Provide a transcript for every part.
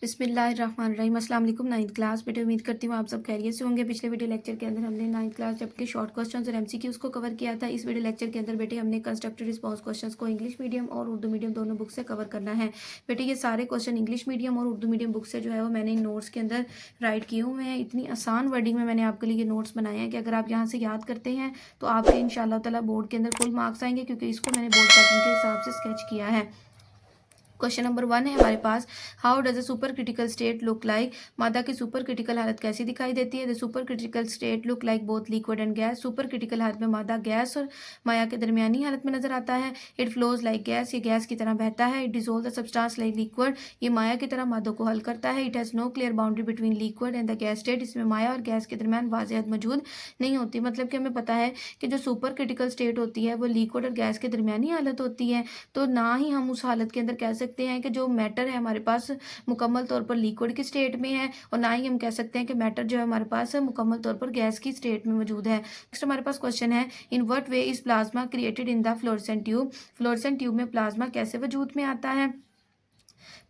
बिस्मिल्लाहिर्रहमानिर्रहीम। अस्सलाम वालेकुम। नाइन्थ क्लास बेटे, उम्मीद करती हूँ आप सब खैरियत से होंगे। पिछले वीडियो लेक्चर के अंदर हमने नाइन्थ क्लास चैप्टर के शॉर्ट क्वेश्चंस और एमसीक्यूज को कवर किया था। इस वीडियो लेक्चर के अंदर बेटे हमने कंस्ट्रक्टेड रिस्पांस क्वेश्चंस को इंग्लिश मीडियम और उर्दू मीडियम दोनों बुक से कवर करना है। बेटे ये सारे क्वेश्चन इंग्लिश मीडियम और उर्दू मीडियम बुक से जो है वो मैंने इन नोट्स के अंदर राइट किए हुए हैं। इतनी आसान वर्डिंग में मैंने आपके लिए ये नोट्स बनाए हैं कि अगर आप यहाँ से याद करते हैं तो आपके इंशाअल्लाह ताला बोर्ड के अंदर फुल मार्क्स आएंगे, क्योंकि इसको मैंने बोर्ड पैटर्न के हिसाब से स्केच किया है। क्वेश्चन नंबर 1 है हमारे पास, how does a super critical state look like. मादा की सुपर क्रिटिकल हालत कैसी दिखाई देती है। The super critical state look like both liquid and gas. Super critical हालत में मादा गैस और माया के दरमियानी हालत में नजर आता है। इट फ्लोज लाइक गैस, ये गैस की तरह बहता है। It dissolve the substance like liquid, ये माया की तरह मादों को हल करता है। It has no clear boundary between liquid and the gas state, इसमें माया और गैस के दरमियान वाज़ेह हद मौजूद नहीं होती। मतलब कि हमें पता है कि जो सुपर क्रिटिकल स्टेट होती है वो लिक्विड और गैस के दरमियानी हालत होती है। तो ना ही हम उस हालत के अंदर कह सकते हैं कि जो मैटर है हमारे पास मुकम्मल तौर पर लिक्विड की स्टेट में है, और ना ही हम कह सकते हैं कि मैटर जो है हमारे पास मुकम्मल तौर पर गैस की स्टेट में मौजूद है। नेक्स्ट हमारे पास क्वेश्चन है, in what way is plasma created in the fluorescent tube. Fluorescent tube में प्लाज्मा कैसे वजूद में आता है।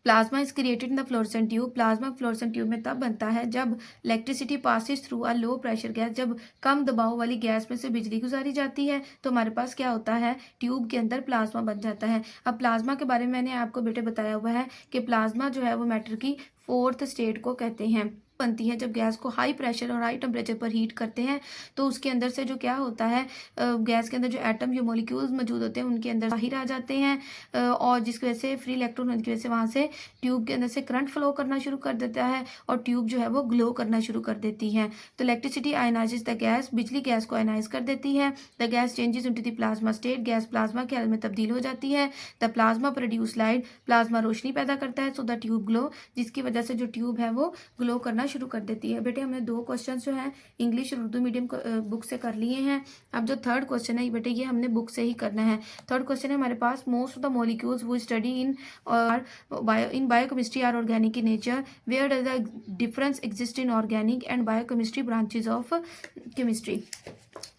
Plasma is created in the fluorescent tube, plasma fluorescent tube में तब बनता है जब electricity passes through a low pressure gas, जब कम दबाव वाली गैस में से बिजली गुजारी जाती है तो हमारे पास क्या होता है, ट्यूब के अंदर प्लाज्मा बन जाता है। अब प्लाज्मा के बारे में मैंने आपको बेटे बताया हुआ है कि प्लाज्मा जो है वो मैटर की फोर्थ स्टेट को कहते हैं। बनती है जब गैस को हाई प्रेशर और हाई टेम्परेचर पर हीट करते हैं तो उसके अंदर से जो क्या होता है, गैस के अंदर जो एटम या मॉलिक्यूल्स मौजूद होते हैं उनके अंदर बाहर आ जाते हैं, और जिसकी वजह से फ्री इलेक्ट्रॉन होने की वजह से वहाँ से ट्यूब के अंदर से करंट फ्लो करना शुरू कर देता है और ट्यूब जो है वो ग्लो करना शुरू कर देती है। तो इलेक्ट्रिसिटी आयनाइजेस द गैस, बिजली गैस को आयनाइज कर देती है। The gas changes into the plasma state, gas plasma की हालत में तब्दील हो जाती है। The plasma produce light, plasma रोशनी पैदा करता है। सो द ट्यूब ग्लो, जिसकी वजह से जो ट्यूब है वो ग्लो करना शुरू कर देती है। बेटे हमने 2 क्वेश्चन जो है इंग्लिश और उर्दू मीडियम बुक से कर लिए हैं। अब जो थर्ड क्वेश्चन है बेटे ये हमने बुक से ही करना है। थर्ड क्वेश्चन है हमारे पास, most of the molecules we study in our biochemistry are organic in nature, where does the difference exist in organic and biochemistry branches of chemistry.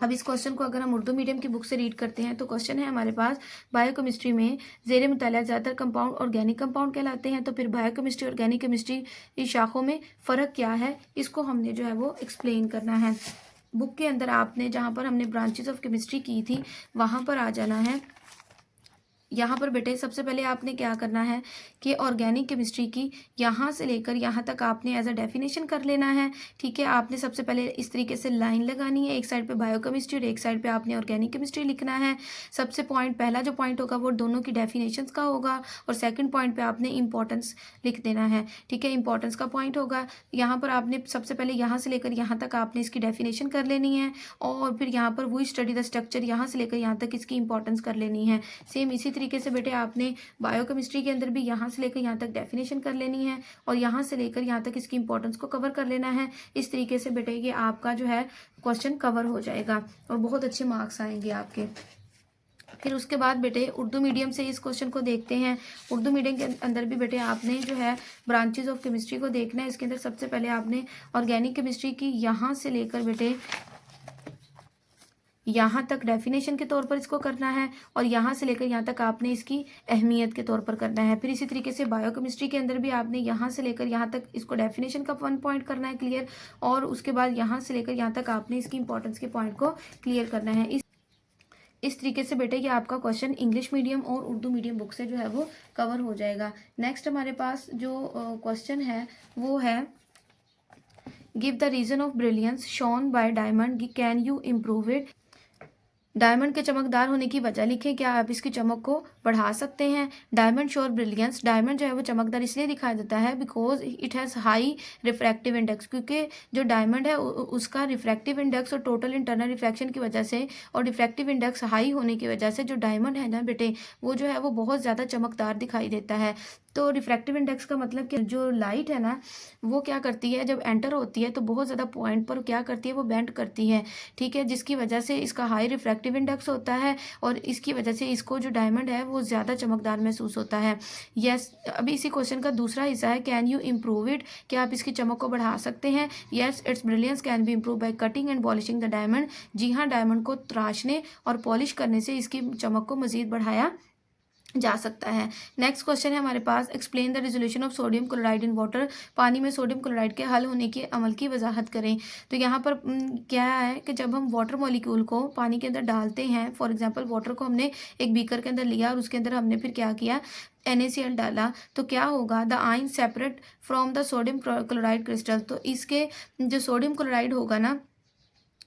अब इस क्वेश्चन को अगर हम उर्दू मीडियम की बुक से रीड करते हैं तो क्वेश्चन है हमारे पास, बायोकेमिस्ट्री में जेरे मुताला ज़्यादातर कंपाउंड ऑर्गेनिक कंपाउंड कहलाते हैं, तो फिर बायोकेमिस्ट्री ऑर्गेनिक केमिस्ट्री इस शाखों में फ़र्क क्या है, इसको हमने जो है वो एक्सप्लेन करना है। बुक के अंदर आपने जहाँ पर हमने ब्रांचेज ऑफ केमिस्ट्री की थी वहाँ पर आ जाना है। यहाँ पर बेटे सबसे पहले आपने क्या करना है कि ऑर्गेनिक केमिस्ट्री की यहाँ से लेकर यहाँ तक आपने एज अ डेफिनेशन कर लेना है। ठीक है, आपने सबसे पहले इस तरीके से लाइन लगानी है, एक साइड पे बायोकेमिस्ट्री और एक साइड पे आपने ऑर्गेनिक केमिस्ट्री लिखना है। सबसे पहला जो पॉइंट होगा वो दोनों की डेफिनेशंस का होगा, और सेकंड पॉइंट पे आपने इंपॉर्टेंस लिख देना है। ठीक है, इंपॉर्टेंस का पॉइंट होगा यहाँ पर आपने सबसे पहले यहाँ से लेकर यहाँ तक आपने इसकी डेफिनेशन कर लेनी है, और फिर यहाँ पर वही स्टडी द स्ट्रक्चर, यहाँ से लेकर यहाँ तक इसकी इंपॉर्टेंस कर लेनी है। सेम इसी तरीके से बेटे आपने बायोकेमिस्ट्री के अंदर भी यहाँ से लेकर यहाँ तक डेफिनेशन कर लेनी है, और यहाँ से लेकर यहाँ तक इसकी इंपॉर्टेंस को कवर कर लेना है। इस तरीके से बेटे ये आपका जो है क्वेश्चन कवर हो जाएगा और बहुत अच्छे मार्क्स आएंगे आपके। फिर उसके बाद बेटे उर्दू मीडियम से इस क्वेश्चन को देखते हैं। उर्दू मीडियम के अंदर भी बेटे आपने जो है ब्रांचेज ऑफ केमिस्ट्री को देखना है। इसके अंदर सबसे पहले आपने ऑर्गेनिक केमिस्ट्री की यहाँ से लेकर बेटे यहाँ तक डेफिनेशन के तौर पर इसको करना है, और यहाँ से लेकर यहाँ तक आपने इसकी अहमियत के तौर पर करना है। फिर इसी तरीके से बायोकेमिस्ट्री के अंदर भी आपने यहाँ से लेकर यहाँ तक इसको डेफिनेशन का 1 पॉइंट करना है क्लियर, और उसके बाद यहाँ से लेकर यहाँ तक आपने इसकी इंपॉर्टेंस के पॉइंट को क्लियर करना है। इस तरीके से बेटे ये आपका क्वेश्चन इंग्लिश मीडियम और उर्दू मीडियम बुक से जो है वो कवर हो जाएगा। नेक्स्ट हमारे पास जो क्वेश्चन है वो है, give the reason of brilliance shone by diamond, can you improve it. Diamond के चमकदार होने की वजह लिखें, क्या आप इसकी चमक को बढ़ा सकते हैं। डायमंड शोर ब्रिलियंस, डायमंड जो है वो चमकदार इसलिए दिखाई देता है because it has high refractive index, क्योंकि जो डायमंड है उसका रिफ्रैक्टिव इंडेक्स और टोटल इंटरनल रिफ्रैक्शन की वजह से और रिफ्रैक्टिव इंडेक्स हाई होने की वजह से जो डायमंड है ना बेटे वो जो है वो बहुत ज़्यादा चमकदार दिखाई देता है। तो रिफ्रैक्टिव इंडेक्स का मतलब कि जो लाइट है ना वो क्या करती है, जब एंटर होती है तो बहुत ज़्यादा पॉइंट पर क्या करती है, वो बेंड करती है। ठीक है, जिसकी वजह से इसका हाई रिफ्रैक्टिव इंडेक्स होता है, और इसकी वजह से इसको जो डायमंड है वो ज़्यादा चमकदार महसूस होता है। यस, अभी इसी क्वेश्चन का दूसरा हिस्सा है, कैन यू इम्प्रूव इट, क्या आप इसकी चमक को बढ़ा सकते हैं। Yes, its brilliance can be improve by cutting and polishing the diamond. जी हाँ, डायमंड को तराशने और पॉलिश करने से इसकी चमक को मज़ीद बढ़ाया जा सकता है। नेक्स्ट क्वेश्चन है हमारे पास, explain the resolution of sodium chloride in water. पानी में सोडियम क्लोराइड के हल होने के अमल की वजाहत करें। तो यहाँ पर क्या है कि जब हम वाटर मॉलिक्यूल को पानी के अंदर डालते हैं, फॉर एग्जांपल वाटर को हमने एक बीकर के अंदर लिया और उसके अंदर हमने फिर क्या किया, NaCl डाला, तो क्या होगा, the ion separate from the sodium chloride crystal. तो इसके जो सोडियम क्लोराइड होगा ना,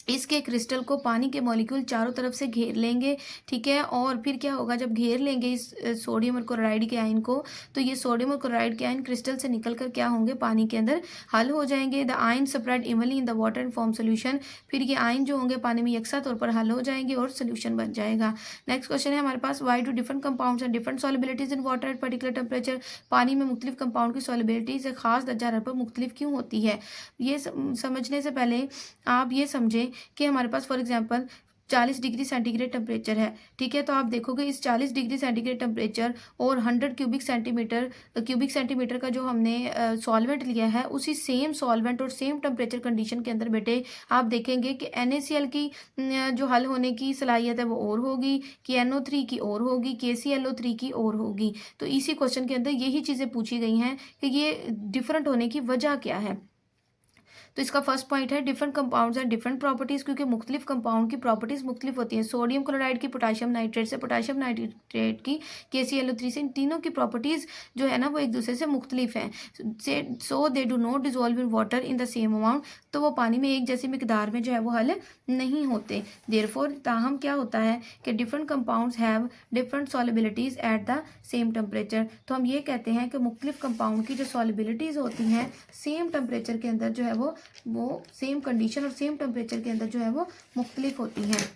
इसके क्रिस्टल को पानी के मॉलिक्यूल चारों तरफ से घेर लेंगे, ठीक है। और फिर क्या होगा, जब घेर लेंगे इस सोडियम और क्लोराइड के आयन को, तो ये सोडियम और क्लोराइड के आयन क्रिस्टल से निकलकर क्या होंगे, पानी के अंदर हल हो जाएंगे। The ion spread evenly in the water and form solution. फिर ये आयन जो होंगे पानी में यकसा तौर पर हल हो जाएंगे और सोल्यूशन बन जाएगा। नेक्स्ट क्वेश्चन है हमारे पास, why do different compounds and different solubilities in water at particular temperature. पानी में मुख्तलिफ कंपाउंड की सॉलिबिलिटीज एक खास दर्जा हरारत पर मुख्तलिफ क्यों होती है। ये समझने से पहले आप ये समझें कि हमारे पास for example 40 degree centigrade temperature है, ठीक है। तो आप देखोगे इस 40 डिग्री सेंटीग्रेड टेम्परेचर और 100 क्यूबिक सेंटीमीटर का जो हमने सॉल्वेंट लिया है, उसी सेम सॉल्वेंट और सेम टेम्परेचर कंडीशन के अंदर बेटे आप देखेंगे कि NaCl की जो हल होने की सलाहियत है वो और होगी, कि NO3 की और होगी, KClO3 की और होगी। तो इसी क्वेश्चन के अंदर यही चीज़ें पूछी गई हैं कि ये डिफरेंट होने की वजह क्या है। तो इसका फर्स्ट पॉइंट है, different compounds and different properties, क्योंकि मुख्तलिफ कंपाउंड की प्रॉपर्टीज मुख्तलिफ होती हैं। सोडियम क्लोराइड की पोटाशियम नाइट्रेट से, पोटाशियम नाइट्रेट की KClO3 से, इन तीनों की प्रॉपर्टीज जो है ना वो एक दूसरे से मुख्तलिफ हैं। So they do not dissolve in water in the same amount. तो वो पानी में एक जैसी मिकदार में जो है वो हल नहीं होते। देयरफॉर ताहम क्या होता है कि different compounds have different solubilities at the same temperature. तो हम ये कहते हैं कि मुख्तलिफ कंपाउंड की जो सॉलिबिलिटीज होती हैं सेम टेम्परेचर के अंदर जो है वो सेम कंडीशन और सेम टेम्परेचर के अंदर जो है वो मुख्तलिफ होती हैं।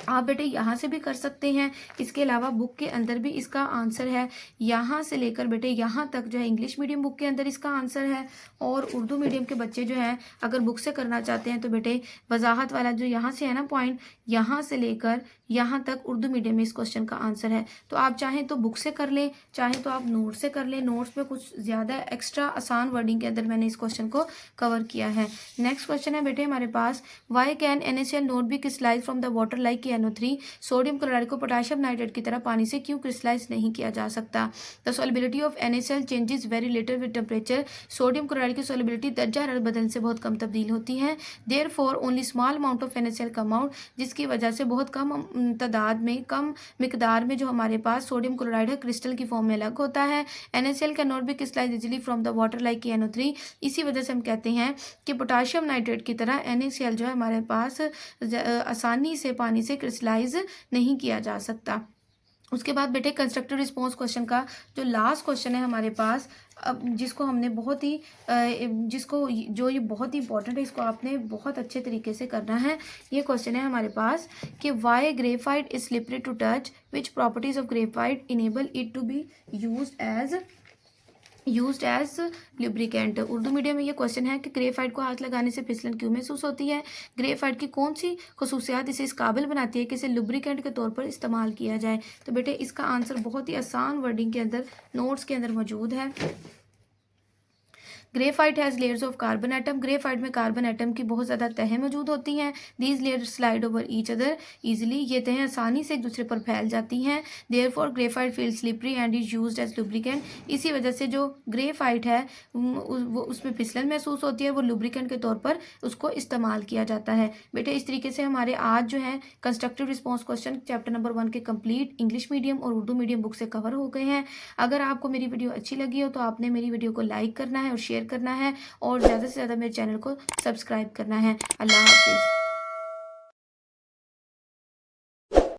आप बेटे यहाँ से भी कर सकते हैं। इसके अलावा बुक के अंदर भी इसका आंसर है, यहाँ से लेकर बेटे यहाँ तक जो है इंग्लिश मीडियम बुक के अंदर इसका आंसर है। और उर्दू मीडियम के बच्चे जो हैं अगर बुक से करना चाहते हैं तो बेटे वजाहत वाला जो यहाँ से है ना पॉइंट, यहाँ से लेकर यहाँ तक उर्दू मीडियम में इस क्वेश्चन का आंसर है। तो आप चाहें तो बुक से कर लें, चाहें तो आप नोट से कर लें। नोट्स में कुछ ज़्यादा एक्स्ट्रा आसान वर्डिंग के अंदर मैंने इस क्वेश्चन को कवर किया है। नेक्स्ट क्वेश्चन है बेटे हमारे पास, why can NaCl not be crystallize from the water like NO3। Sodium chloride को पोटाशियम नाइट्रेट की तरह पानी से क्यों क्रिस्टलाइज नहीं किया जा सकता। The solubility of NaCl changes very little with temperature. Sodium chloride की सॉलिबिलिटी दर्जा हरारत बदलने से बहुत कम तब्दील होती है। Therefore only small amount of NaCl come out, जिसकी वजह से बहुत कम तादाद में, कम मिकदार में जो हमारे पास सोडियम क्लोराइड है क्रिस्टल की फॉर्म में अलग होता है। NaCl can not be crystallise easily from the water like NO3। इसी वजह से हम कहते हैं कि पोटाशियम नाइट्रेट की तरह NaCl जो है हमारे पास आसानी से पानी से क्रिस्टलाइज नहीं किया जा सकता। उसके बाद बेटे कंस्ट्रक्टिव रिस्पॉन्स क्वेश्चन का जो लास्ट क्वेश्चन है हमारे पास, अब जिसको हमने बहुत ही जिसको जो ये बहुत ही इंपॉर्टेंट है, इसको आपने बहुत अच्छे तरीके से करना है। ये क्वेश्चन है हमारे पास कि why graphite is slippery to touch, which properties of graphite enable it to be used as lubricant. Urdu medium में ये क्वेश्चन है कि ग्रेफाइट को हाथ लगाने से फिसलन क्यों महसूस होती है। ग्रेफाइट की कौन सी खसूसियात इसे इस काबिल बनाती है कि इसे लुब्रिकेंट के तौर पर इस्तेमाल किया जाए। तो बेटे इसका आंसर बहुत ही आसान वर्डिंग के अंदर नोट्स के अंदर मौजूद है। Graphite has layers of carbon atom. Graphite में कार्बन एटम की बहुत ज़्यादा तहें मौजूद होती हैं। These layers slide over each other easily. ये तहें आसानी से एक दूसरे पर फैल जाती हैं। Therefore graphite feel slippery and is used as lubricant. इसी वजह से जो ग्रेफाइट है वो उसमें फिसलन महसूस होती है, वो लुब्रिकेंट के तौर पर उसको इस्तेमाल किया जाता है। बेटे इस तरीके से हमारे आज जो है constructive response question chapter number 1 के कंप्लीट इंग्लिश मीडियम और उर्दू मीडियम बुक से कवर हो गए हैं। अगर आपको मेरी वीडियो अच्छी लगी हो तो आपने मेरी वीडियो को लाइक करना है और शेयर करना है और ज़्यादा से ज़्यादा मेरे चैनल को सब्सक्राइब करना है। अल्लाह हाफिज़।